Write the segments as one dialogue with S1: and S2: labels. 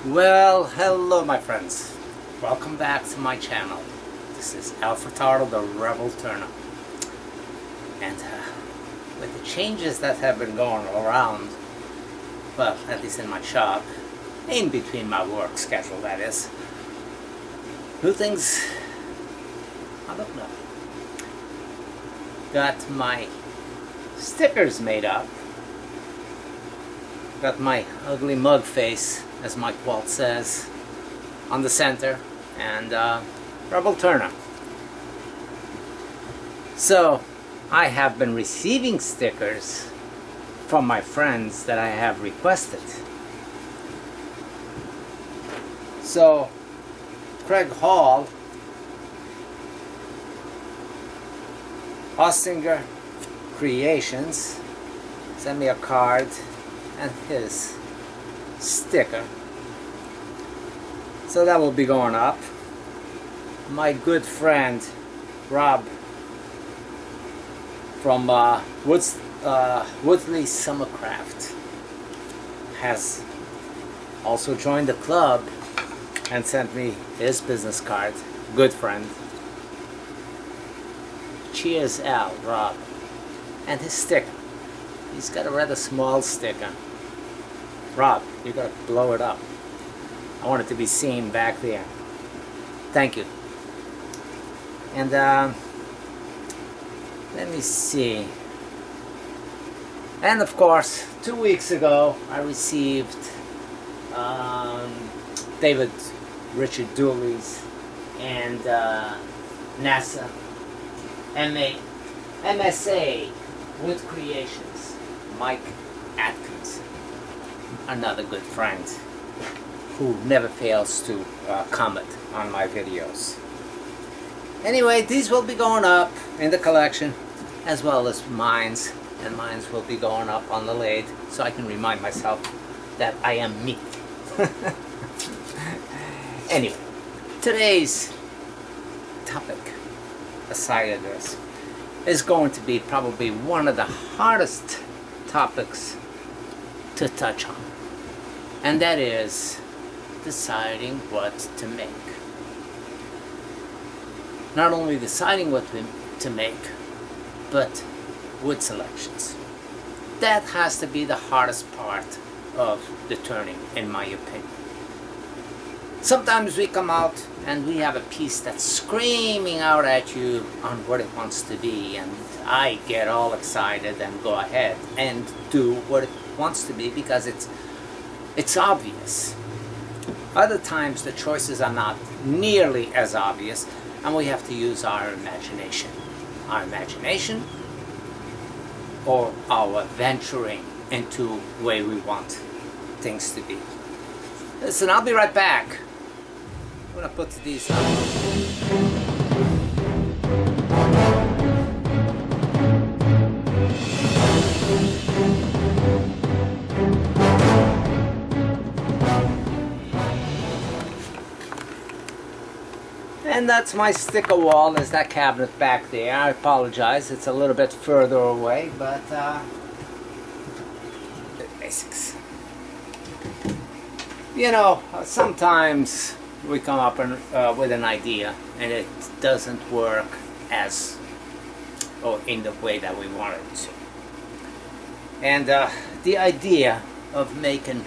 S1: Well, hello my friends. Welcome back to my channel. This is Furtado, the Rebel Turner. And with the changes that have been going around, well, at least in my shop, in between my work schedule that is, new things I don't know. Got my stickers made up. Got my ugly mug face, as Mike Walt says, on the center, and Rebel Turner. So I have been receiving stickers from my friends that I have requested. So Craig Hall, Ostinger Creations, sent me a card and his sticker. So that will be going up. My good friend Rob from Woodley Summercraft has also joined the club and sent me his business card. Good friend. Cheers, Al, Rob. And his sticker. He's got a rather small sticker. Rob, you gotta blow it up. I want it to be seen back there. Thank you. And let me see. And of course, 2 weeks ago, I received David Richard Dooley's and NASA MSA Wood Creations, Mike Atkinson, another good friend who never fails to comment on my videos. Anyway, these will be going up in the collection, as well as mines, and mines will be going up on the lathe, so I can remind myself that I am me. Anyway, today's topic, aside of this, is going to be probably one of the hardest topics to touch on, and that is deciding what to make. Not only deciding what to make, but wood selections. That has to be the hardest part of the turning, in my opinion. Sometimes we come out and we have a piece that's screaming out at you on what it wants to be, and I get all excited and go ahead and do what it wants to be because it's obvious. Other times the choices are not nearly as obvious, and we have to use our imagination. Our imagination or our venturing into the way we want things to be. Listen, I'll be right back. I'm gonna put these on. And that's my sticker wall. There's that cabinet back there. I apologize, it's a little bit further away, but the basics. You know, sometimes we come up with an idea and it doesn't work as or in the way that we want it to. And the idea of making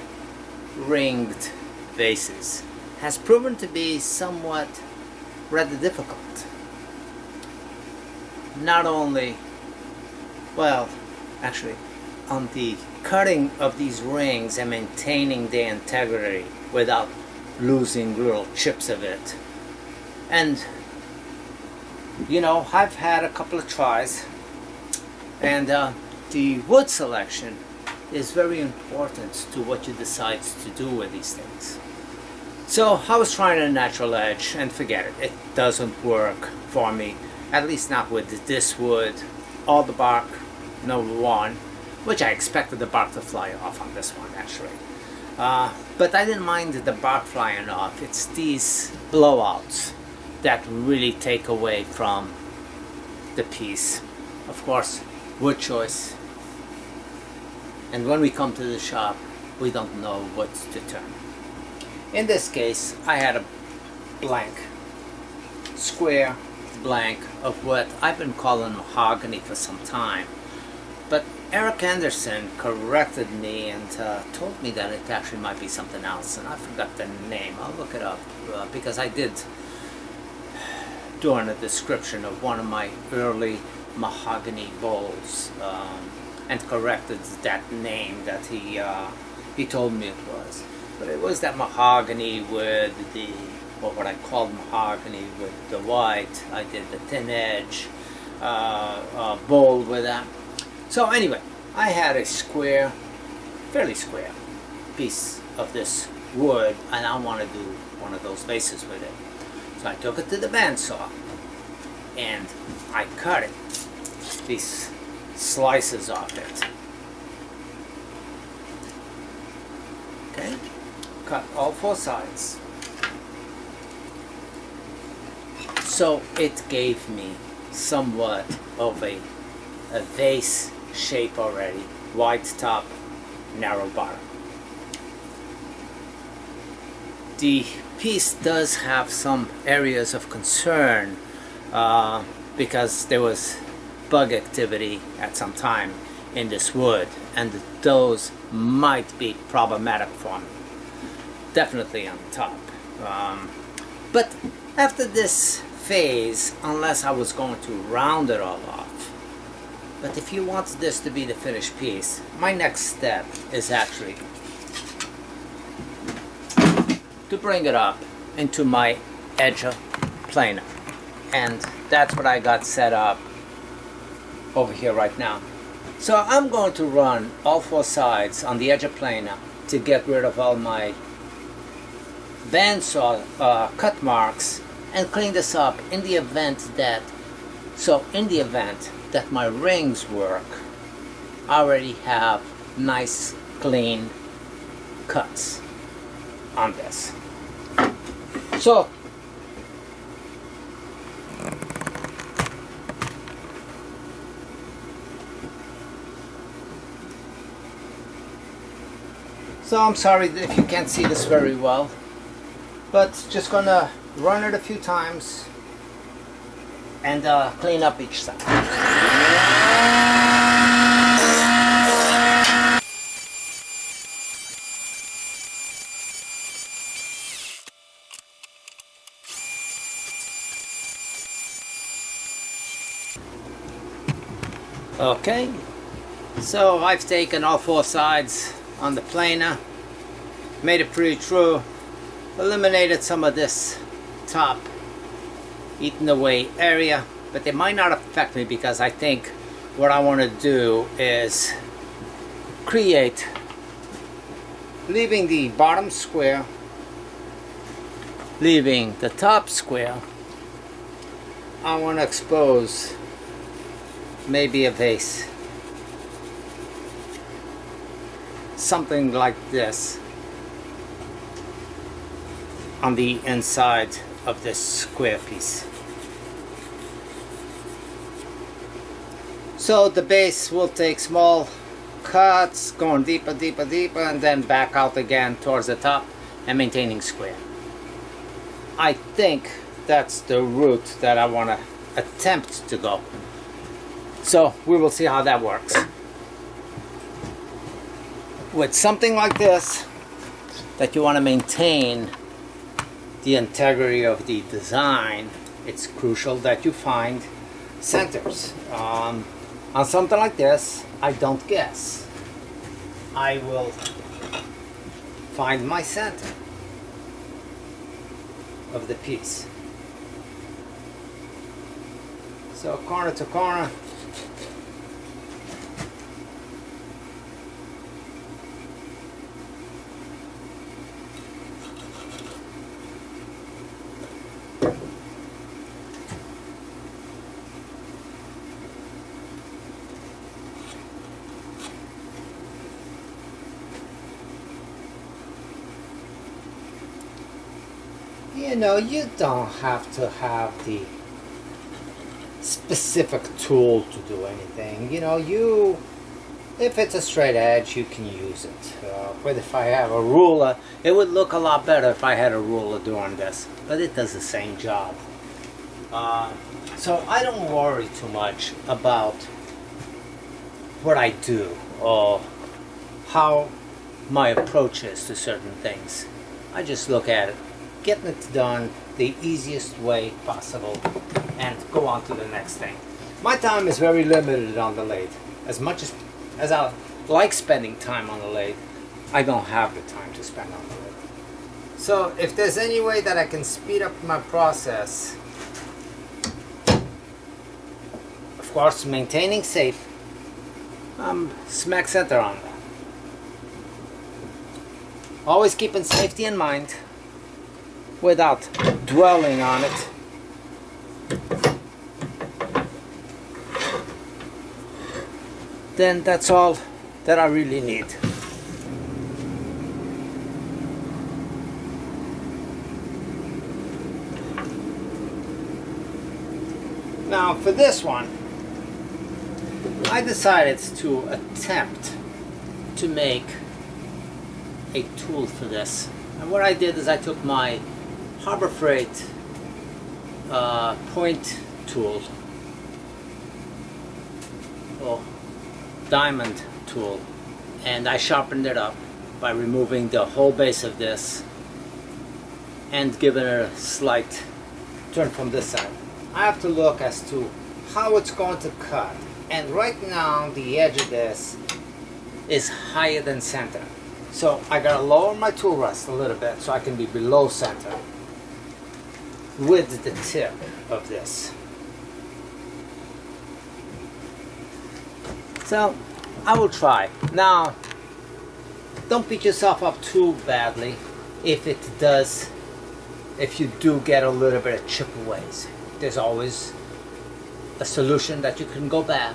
S1: ringed vases has proven to be somewhat rather difficult. Not only, well, actually, on the cutting of these rings and maintaining their integrity without losing little chips of it. And you know, I've had a couple of tries, and the wood selection is very important to what you decide to do with these things. So I was trying a natural edge, and forget it, it doesn't work for me, at least not with this wood. All the bark, number one, which I expected the bark to fly off on this one actually. But I didn't mind the bark flying off. It's these blowouts that really take away from the piece. Of course, wood choice. And when we come to the shop, we don't know what to turn. In this case, I had a blank, square blank of what I've been calling mahogany for some time. But Eric Anderson corrected me and told me that it actually might be something else, and I forgot the name. I'll look it up because I did during a description of one of my early mahogany bowls, and corrected that name that he told me it was. But it was that mahogany with the, or what I called mahogany with the white. I did the thin edge bowl with that. So anyway, I had a square, fairly square piece of this wood, and I want to do one of those vases with it. So I took it to the bandsaw and I cut it, these slices off it. Okay, cut all four sides. So it gave me somewhat of a vase shape already, wide top, narrow bottom. The piece does have some areas of concern because there was bug activity at some time in this wood, and those might be problematic for me, definitely on the top. But after this phase, unless I was going to round it all off, but if you want this to be the finished piece, my next step is actually to bring it up into my edge planer, and that's what I got set up over here right now. So I'm going to run all four sides on the edge planer to get rid of all my bandsaw cut marks and clean this up in the event that, that my rings work, I already have nice clean cuts on this. So I'm sorry if you can't see this very well, but just gonna run it a few times and clean up each side. Okay, so I've taken all four sides on the planer, made it pretty true, eliminated some of this top eaten away area, but it might not affect me because I think what I want to do is create, leaving the bottom square, leaving the top square. I want to expose maybe a vase, something like this on the inside of this square piece. So the base will take small cuts, going deeper, deeper, deeper, and then back out again towards the top and maintaining square. I think that's the route that I want to attempt to go. So we will see how that works. With something like this, that you want to maintain the integrity of the design, it's crucial that you find centers. On something like this, I don't guess. I will find my center of the piece. So corner to corner. You know, you don't have to have the specific tool to do anything. You know, you If it's a straight edge, you can use it. But if I have a ruler, it would look a lot better if I had a ruler doing this. But it does the same job. So I don't worry too much about what I do or how my approach is to certain things. I just look at it, getting it done the easiest way possible, and go on to the next thing. My time is very limited on the lathe. As much as I like spending time on the lathe, I don't have the time to spend on the lathe. So if there's any way that I can speed up my process, of course maintaining safe, I'm smack center on that. Always keeping safety in mind without dwelling on it. Then that's all that I really need. Now for this one, I decided to attempt to make a tool for this. And what I did is I took my Harbor Freight point tool, or diamond tool, and I sharpened it up by removing the whole base of this and giving it a slight turn from this side. I have to look as to how it's going to cut, and right now the edge of this is higher than center, so I gotta lower my tool rest a little bit so I can be below center with the tip of this. So I will try. Now don't beat yourself up too badly if you do get a little bit of chip-aways. There's always a solution that you can go back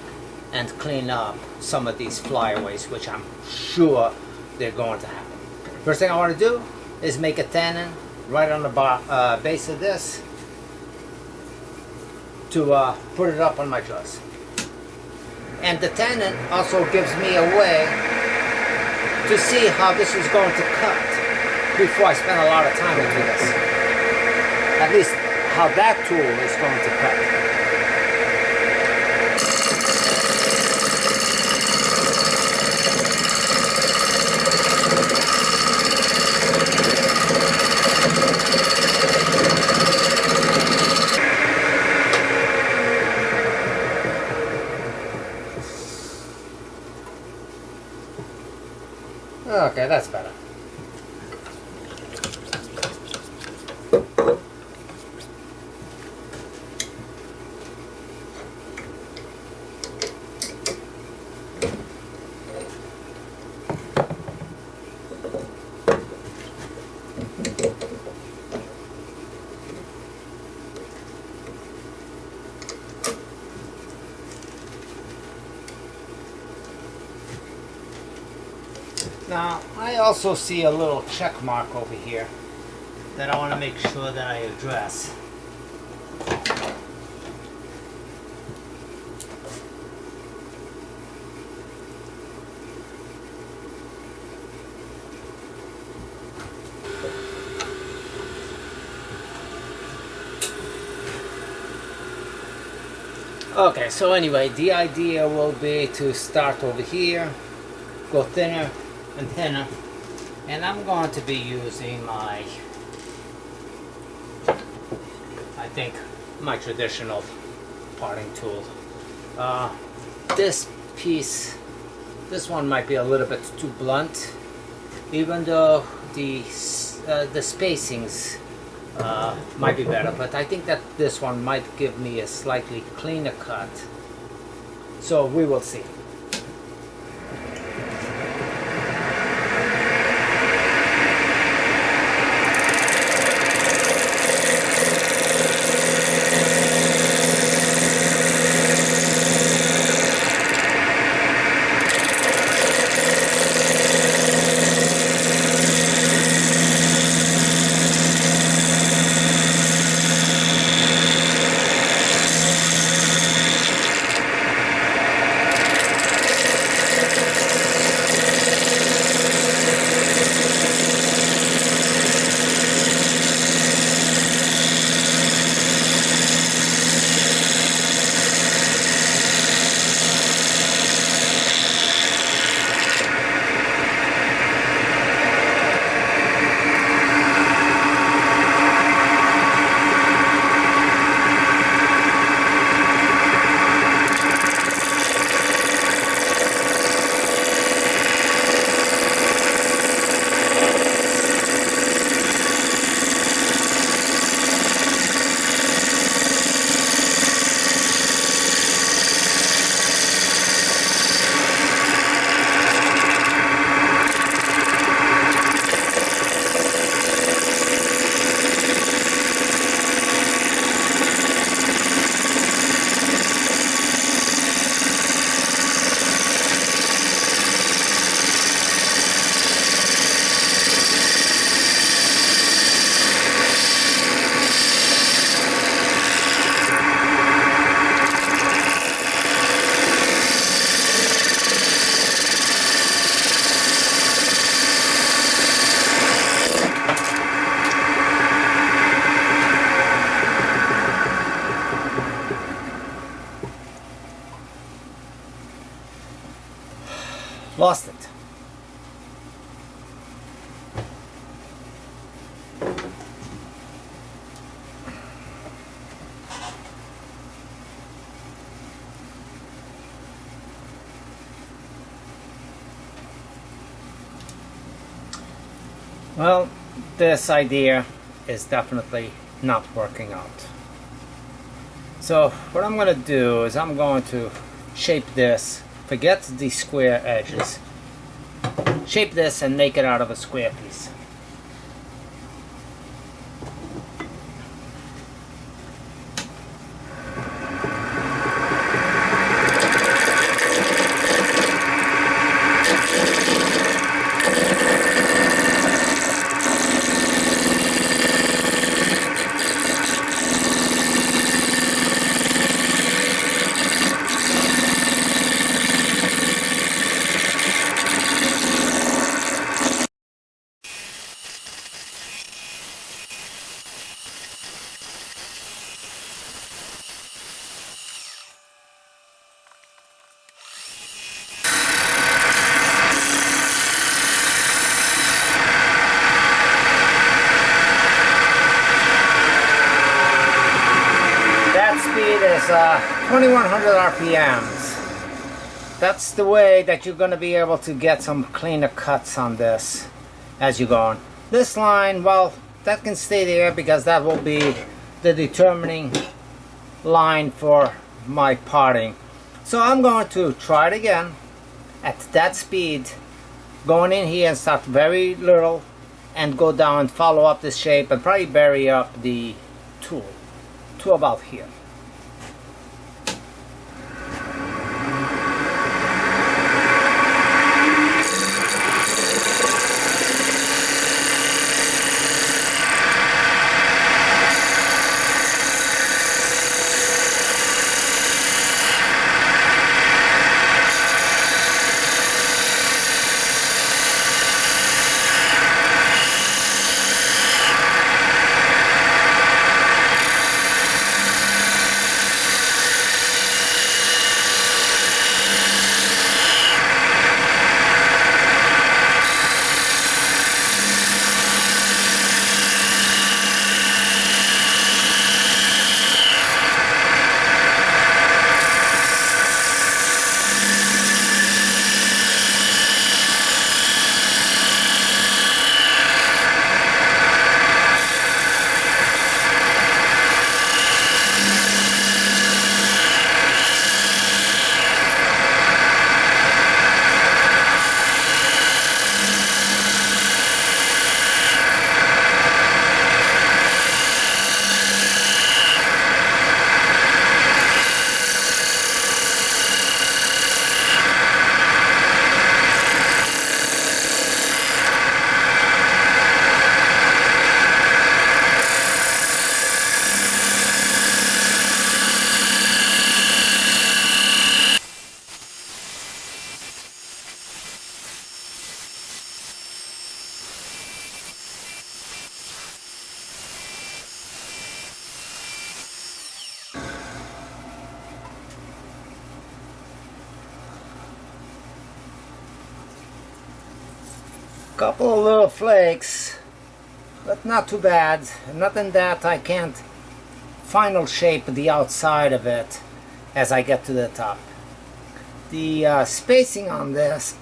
S1: and clean up some of these flyaways, which I'm sure they're going to happen. First thing I want to do is make a tenon right on the base of this to put it up on my truss. And the tenon also gives me a way to see how this is going to cut before I spend a lot of time into this. At least how that tool is going to cut. Okay, that's better. Now, I also see a little check mark over here that I want to make sure that I address. Okay, so anyway, the idea will be to start over here, go thinner and thinner, and I'm going to be using my, I think, my traditional parting tool. This piece, this one might be a little bit too blunt, even though the spacings might be better, but I think that this one might give me a slightly cleaner cut, so we will see. Well, this idea is definitely not working out. So what I'm going to do is I'm going to shape this, forget the square edges, shape this and make it out of a square piece. Is 2100 RPMs. That's the way that you're going to be able to get some cleaner cuts on this as you go on. This line, well, that can stay there because that will be the determining line for my parting. So I'm going to try it again at that speed, going in here and start very little and go down and follow up this shape and probably bury up the tool to about here. Couple of little flakes, but not too bad. Nothing that I can't final shape the outside of it as I get to the top. The spacing on this,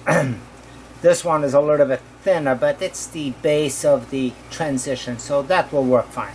S1: this one is a little bit thinner, but it's the base of the transition, so that will work fine.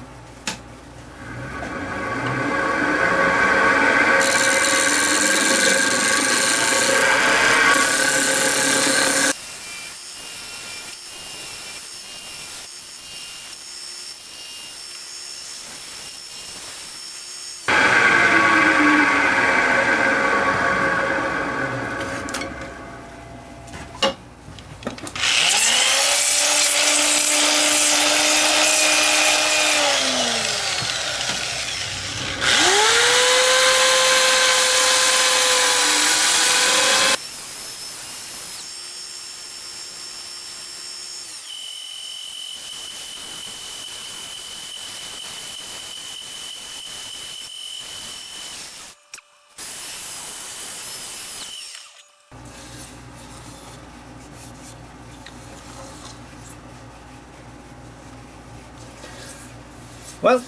S1: Well,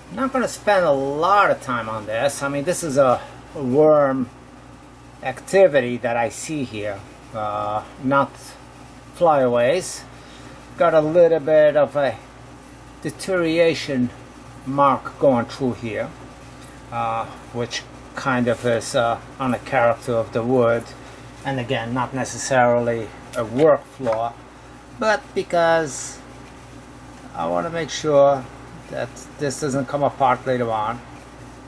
S1: I'm not going to spend a lot of time on this. I mean, this is a worm activity that I see here, not flyaways. got a little bit of a deterioration mark going through here, which kind of is on the character of the wood, and again, not necessarily a work flaw, but because I want to make sure that this doesn't come apart later on,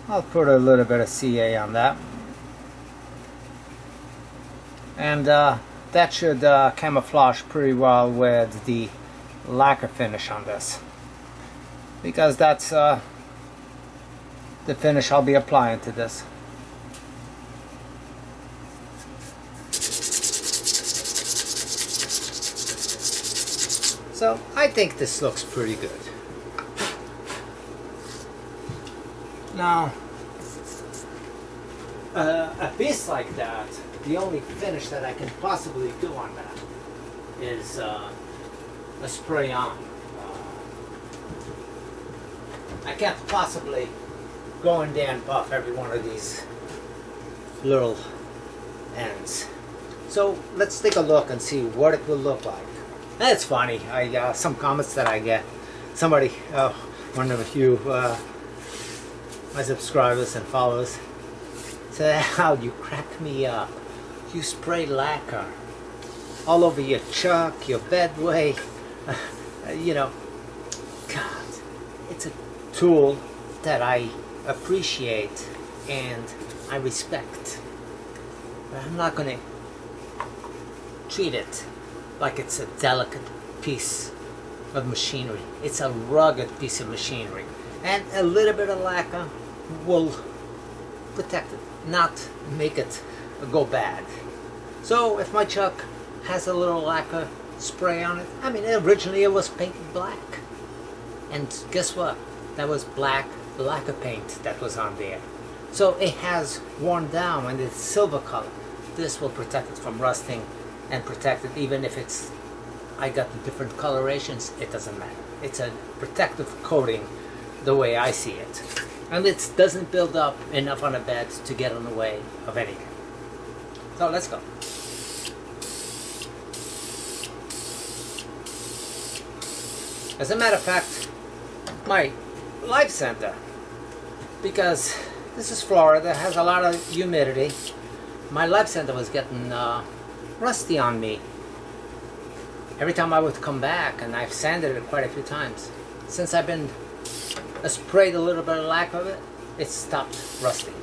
S1: I'll put a little bit of CA on that, and that should camouflage pretty well with the lacquer finish on this, because that's the finish I'll be applying to this. So I think this looks pretty good. Now, a piece like that, the only finish that I can possibly do on that is a spray on. I can't possibly go in there and buff every one of these little ends. So let's take a look and see what it will look like. And it's funny, some comments that I get. Somebody, one of you, my subscribers and followers, said, "How you crack me up. You spray lacquer all over your chuck, your bedway." You know, God, it's a tool that I appreciate and I respect, but I'm not going to treat it like it's a delicate piece of machinery. It's a rugged piece of machinery, and a little bit of lacquer will protect it, not make it go bad. So if my chuck has a little lacquer spray on it, I mean, originally it was painted black, and guess what? That was black lacquer paint that was on there. So it has worn down and it's silver color. This will protect it from rusting and protect it even if it's, I got the different colorations, it doesn't matter. It's a protective coating the way I see it. And it doesn't build up enough on a bed to get in the way of anything. So let's go. As a matter of fact, my life center, because this is Florida, has a lot of humidity, my life center was getting rusty on me every time I would come back, and I've sanded it quite a few times. Since I've been sprayed a little bit of lacquer of it, it stopped rusting.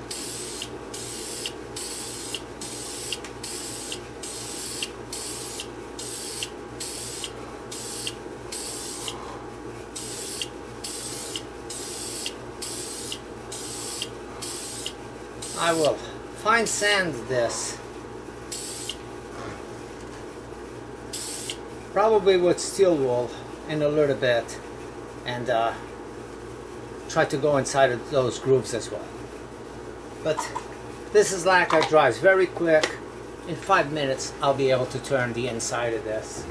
S1: I will fine sand this, probably with steel wool in a little bit, and try to go inside of those grooves as well. But this is lacquer, dries very quick. In 5 minutes I'll be able to turn the inside of this.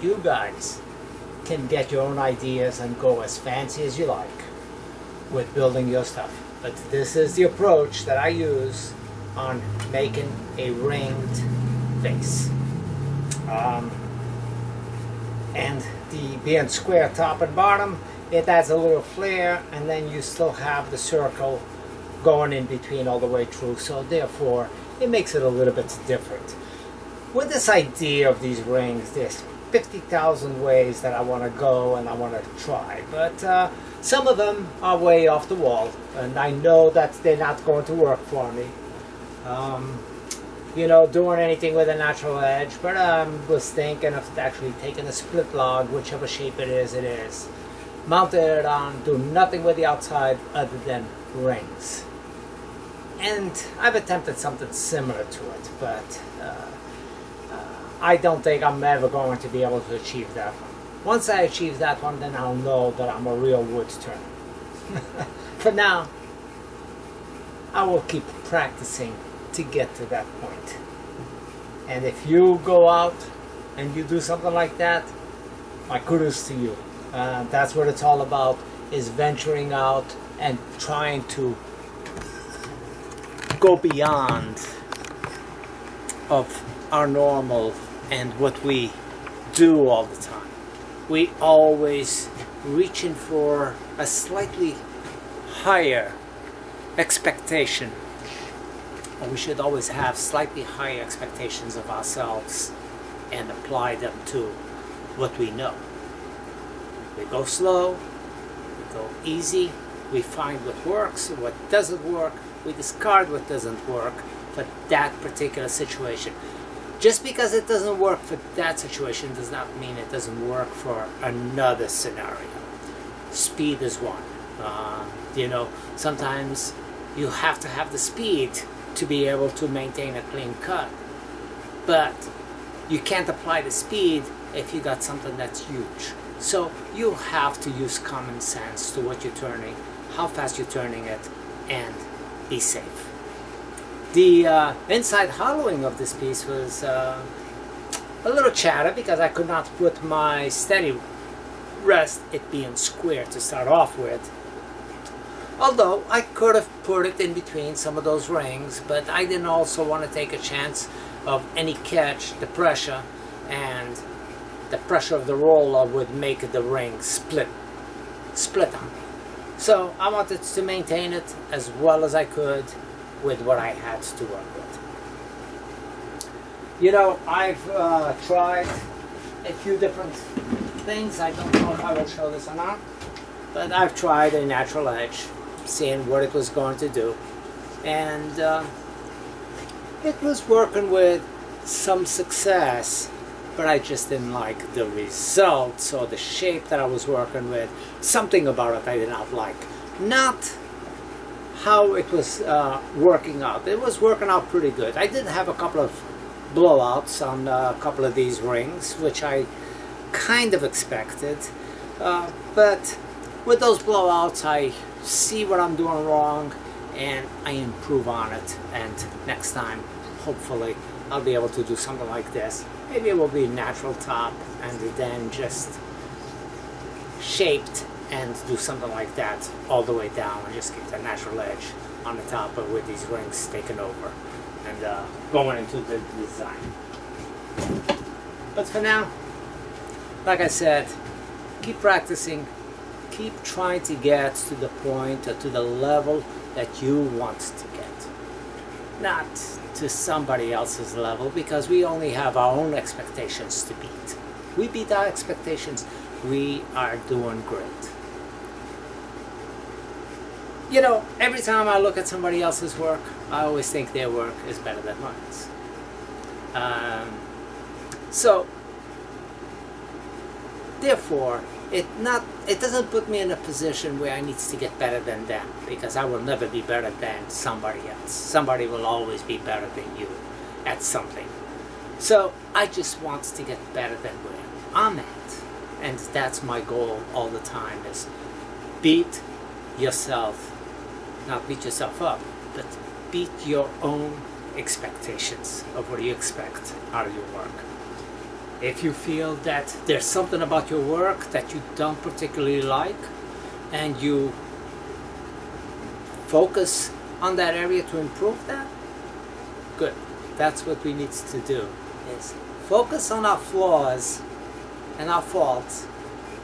S1: you guys can get your own ideas and go as fancy as you like with building your stuff. But this is the approach that I use on making a ringed vase. And the being square top and bottom, it adds a little flair, and then you still have the circle going in between all the way through, so therefore it makes it a little bit different. With this idea of these rings, there's 50,000 ways that I want to go and I want to try, but some of them are way off the wall, and I know that they're not going to work for me. You know, doing anything with a natural edge, but I was thinking of actually taking a split log, whichever shape it is, mounted it on, do nothing with the outside other than rings. And I've attempted something similar to it, but I don't think I'm ever going to be able to achieve that one. Once I achieve that one, then I'll know that I'm a real wood turner. For now, I will keep practicing to get to that point. And if you go out and you do something like that, my kudos to you. That's what it's all about, is venturing out and trying to go beyond of our normal and what we do all the time. We always reaching for a slightly higher expectation. We should always have slightly higher expectations of ourselves and apply them to what we know. We go slow, we go easy, we find what works, what doesn't work, we discard what doesn't work for that particular situation. Just because it doesn't work for that situation does not mean it doesn't work for another scenario. Speed is one. You know, sometimes you have to have the speed to be able to maintain a clean cut, but you can't apply the speed if you got something that's huge. So you have to use common sense to what you're turning, how fast you're turning it, and be safe. The inside hollowing of this piece was a little chatter because I could not put my steady rest, it being square to start off with. Although I could have put it in between some of those rings, but I didn't also want to take a chance of any catch, the pressure, and the pressure of the roller would make the ring split on me. So I wanted to maintain it as well as I could with what I had to work with. You know, I've tried a few different things. I don't know if I will show this or not, but I've tried a natural edge, seeing what it was going to do, and it was working with some success, but I just didn't like the results or the shape that I was working with. Something about it I did not like. Not how it was working out. It was working out pretty good. I did have a couple of blowouts on a couple of these rings, which I kind of expected, but with those blowouts I see what I'm doing wrong and I improve on it, and next time hopefully I'll be able to do something like this. Maybe it will be natural top and then just shaped and do something like that all the way down and just keep the natural edge on the top, but with these rings taken over and going into the design. But for now, like I said, keep practicing, keep trying to get to the point or to the level that you want to get. Not to somebody else's level, because we only have our own expectations to beat. We beat our expectations, we are doing great. You know, every time I look at somebody else's work, I always think their work is better than mine. So, therefore, it doesn't put me in a position where I need to get better than them, because I will never be better than somebody else. Somebody will always be better than you at something. So I just want to get better than where I'm at, and that's my goal all the time, is beat yourself, not beat yourself up, but beat your own expectations of what you expect out of your work. If you feel that there's something about your work that you don't particularly like, and you focus on that area to improve that, good. That's what we need to do, is focus on our flaws and our faults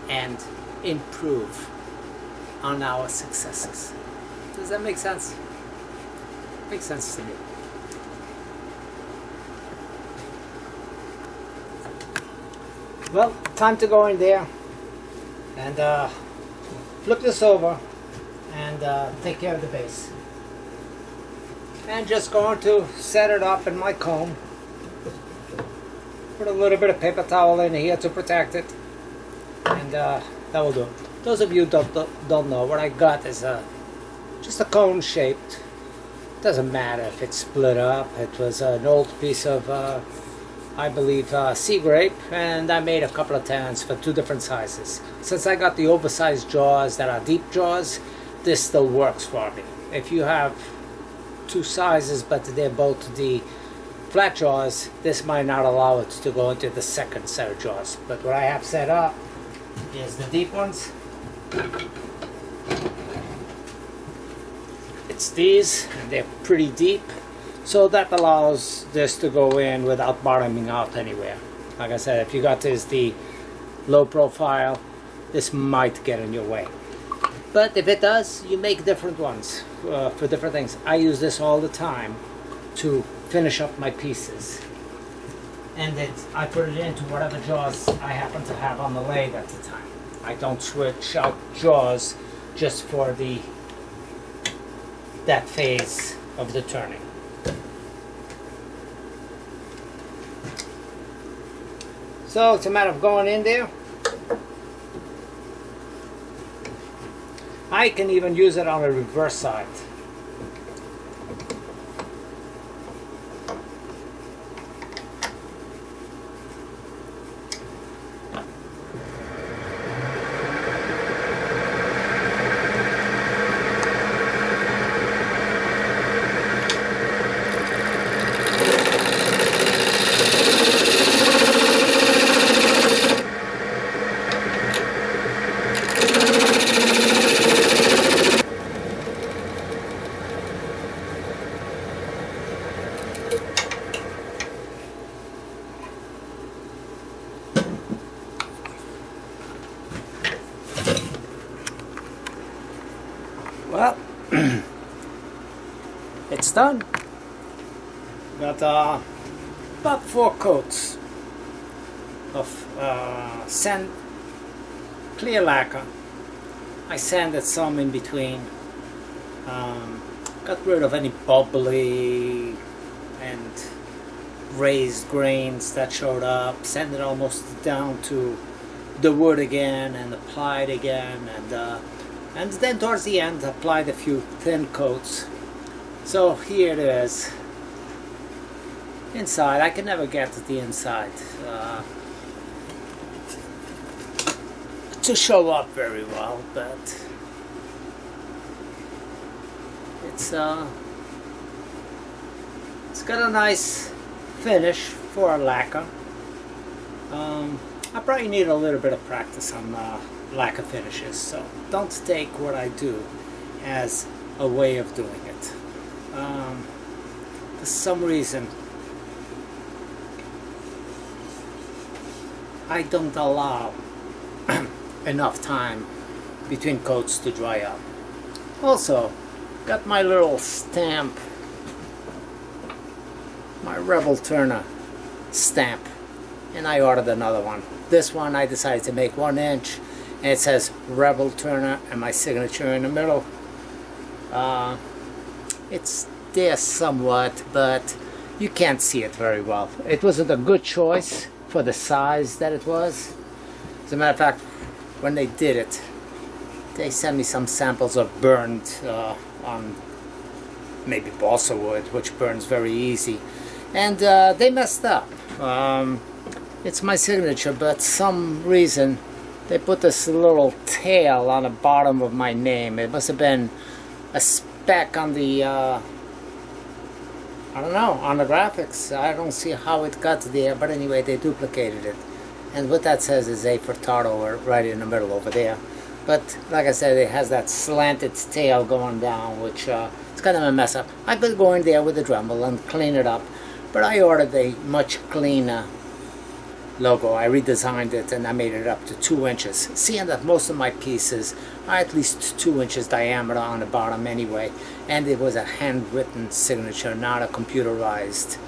S1: and improve on our successes. Does that make sense? Makes sense to me. Well, time to go in there and flip this over and take care of the base. And just going to set it up in my comb. Put a little bit of paper towel in here to protect it, and that will do. Those of you who don't know, what I got is just a cone shaped. Doesn't matter if it's split up. It was an old piece of I believe sea grape, and I made a couple of tans for 2 different sizes. Since I got the oversized jaws that are deep jaws, this still works for me. If you have 2 sizes but they're both the flat jaws, this might not allow it to go into the second set of jaws. But what I have set up is the deep ones. It's these, and they're pretty deep, so that allows this to go in without bottoming out anywhere. Like I said, if you got this the low profile, this might get in your way. But if it does, you make different ones for different things. I use this all the time to finish up my pieces. And then I put it into whatever jaws I happen to have on the lathe at the time. I don't switch out jaws just for that phase of the turning. So it's a matter of going in there. I can even use it on the reverse side. Well, it's done. Got about 4 coats of sand, clear lacquer. I sanded some in between. Got rid of any bubbly and raised grains that showed up. Sanded almost down to the wood again and applied again, and then towards the end applied a few thin coats. So here it is. Inside, I can never get to the inside to show up very well, but it's got a nice finish for a lacquer. I probably need a little bit of practice on lacquer finishes, so don't take what I do as a way of doing it. For some reason, I don't allow enough time between coats to dry up. Also, got my little stamp, my Rebel Turner stamp, and I ordered another one. This one I decided to make 1 inch, and it says Rebel Turner and my signature in the middle. It's there somewhat, but you can't see it very well. It wasn't a good choice for the size that it was. As a matter of fact, when they did it, they sent me some samples of burned on maybe balsa wood, which burns very easy, and they messed up. It's my signature, but some reason they put this little tail on the bottom of my name. It must have been a speck on the I don't know, on the graphics. I don't see how it got there, but anyway, they duplicated it. And what that says is a Furtado right in the middle over there. But like I said, it has that slanted tail going down, which it's kind of a mess up. I could go in there with a Dremel and clean it up, but I ordered a much cleaner logo. I redesigned it and I made it up to 2 inches. Seeing that most of my pieces are at least 2 inches diameter on the bottom anyway, and it was a handwritten signature, not a computerized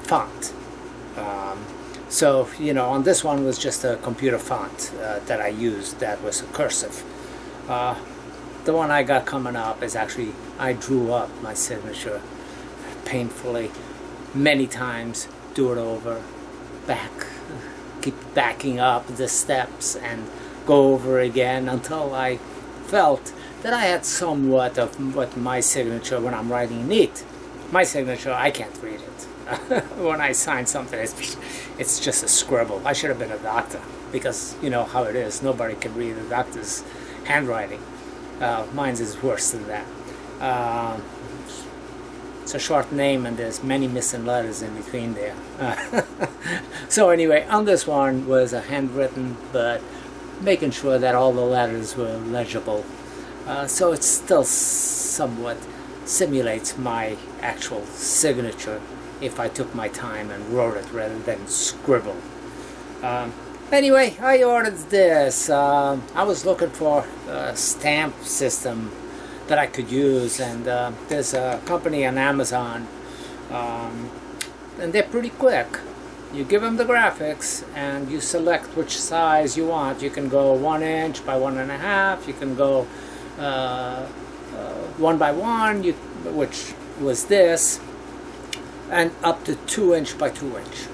S1: font. So, you know, on this one was just a computer font that I used that was a cursive. The one I got coming up is actually, I drew up my signature painfully many times, do it over, keep backing up the steps and go over again until I felt that I had somewhat of what my signature when I'm writing neat. My signature, I can't read it. When I sign something, it's just a scribble. I should have been a doctor, because you know how it is. Nobody can read a doctor's handwriting. Mine's is worse than that. It's a short name and there's many missing letters in between there. So anyway, on this one was a handwritten, but making sure that all the letters were legible. So it still somewhat simulates my actual signature if I took my time and wrote it rather than scribble. Anyway, I ordered this. I was looking for a stamp system that I could use, and there's a company on Amazon, and they're pretty quick. You give them the graphics and you select which size you want. You can go 1 inch by 1.5. You can go 1 by 1, which was this, and up to 2 inch by 2 inch.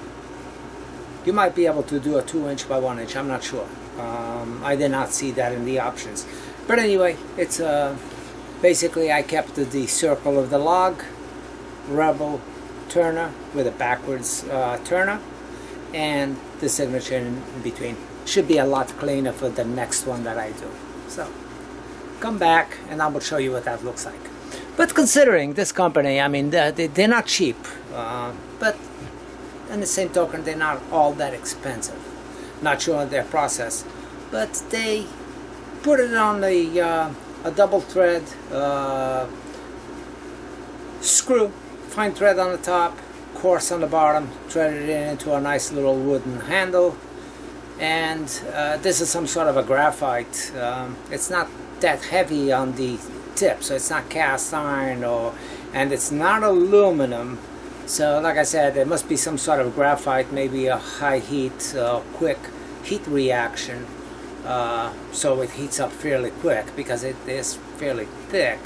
S1: You might be able to do a 2 inch by 1 inch. I'm not sure. I did not see that in the options. But anyway, it's basically I kept the circle of the log, Rebel Turner with a backwards Turner, and the signature in between. Should be a lot cleaner for the next one that I do. So come back and I will show you what that looks like. But considering this company, I mean, they're not cheap, but in the same token, they're not all that expensive. Not sure on their process, but they put it on a double thread screw, fine thread on the top, coarse on the bottom, threaded it into a nice little wooden handle, and this is some sort of a graphite. It's not that heavy on the tip, so it's not cast iron, and it's not aluminum. So like I said, there must be some sort of graphite, maybe a high heat, quick heat reaction, so it heats up fairly quick because it is fairly thick,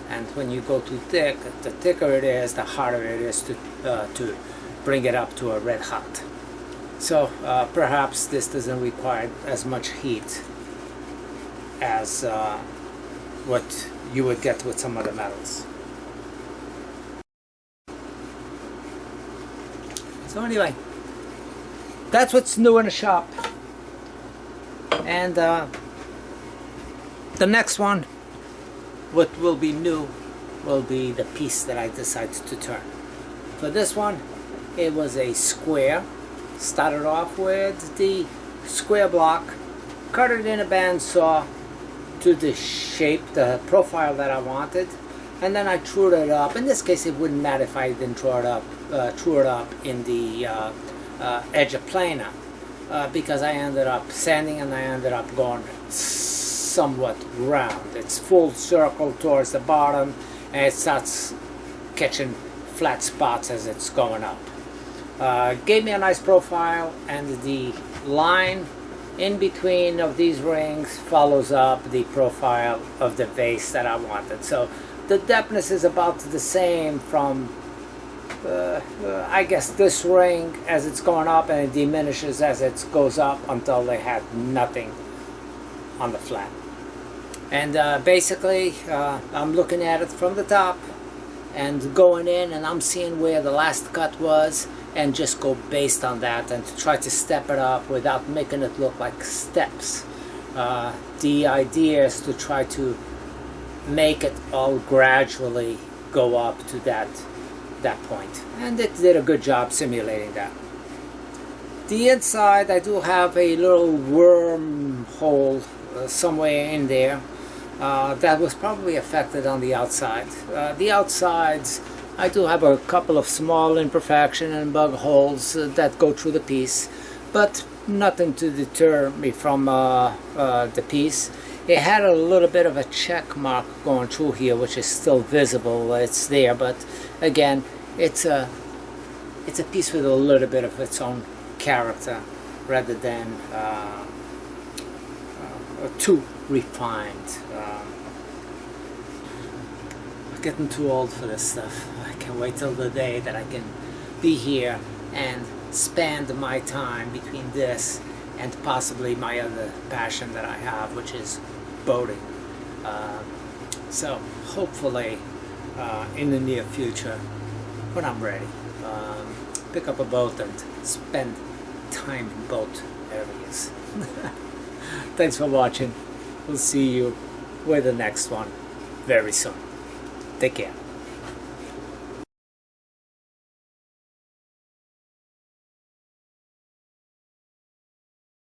S1: and when you go too thick, the thicker it is, the harder it is to bring it up to a red hot. So perhaps this doesn't require as much heat as what you would get with some other metals. So anyway, that's what's new in the shop. And the next one, what will be new, will be the piece that I decided to turn. For this one, it was a square. Started off with the square block, cut it in a bandsaw to the shape, the profile that I wanted, and then I trued it up. In this case, it wouldn't matter if I didn't true it up in the edge of planer, because I ended up sanding and I ended up going somewhat round. It's full circle towards the bottom, and it starts catching flat spots as it's going up. Gave me a nice profile, and the line in between of these rings follows up the profile of the vase that I wanted. So the depthness is about the same from I guess this ring as it's going up, and it diminishes as it goes up until they had nothing on the flat. And basically I'm looking at it from the top and going in, and I'm seeing where the last cut was, and just go based on that and to try to step it up without making it look like steps. The idea is to try to make it all gradually go up to that point, and it did a good job simulating that. The inside, I do have a little wormhole somewhere in there that was probably affected on the outside. The outsides, I do have a couple of small imperfection and bug holes that go through the piece, but nothing to deter me from the piece. It had a little bit of a check mark going through here, which is still visible. It's there, but again, it's a piece with a little bit of its own character, rather than too refined. I'm getting too old for this stuff. I can't wait till the day that I can be here and spend my time between this and possibly my other passion that I have, which is boating. So hopefully in the near future, when I'm ready, pick up a boat and spend time in boat areas. Thanks for watching. We'll see you with the next one very soon. Take care.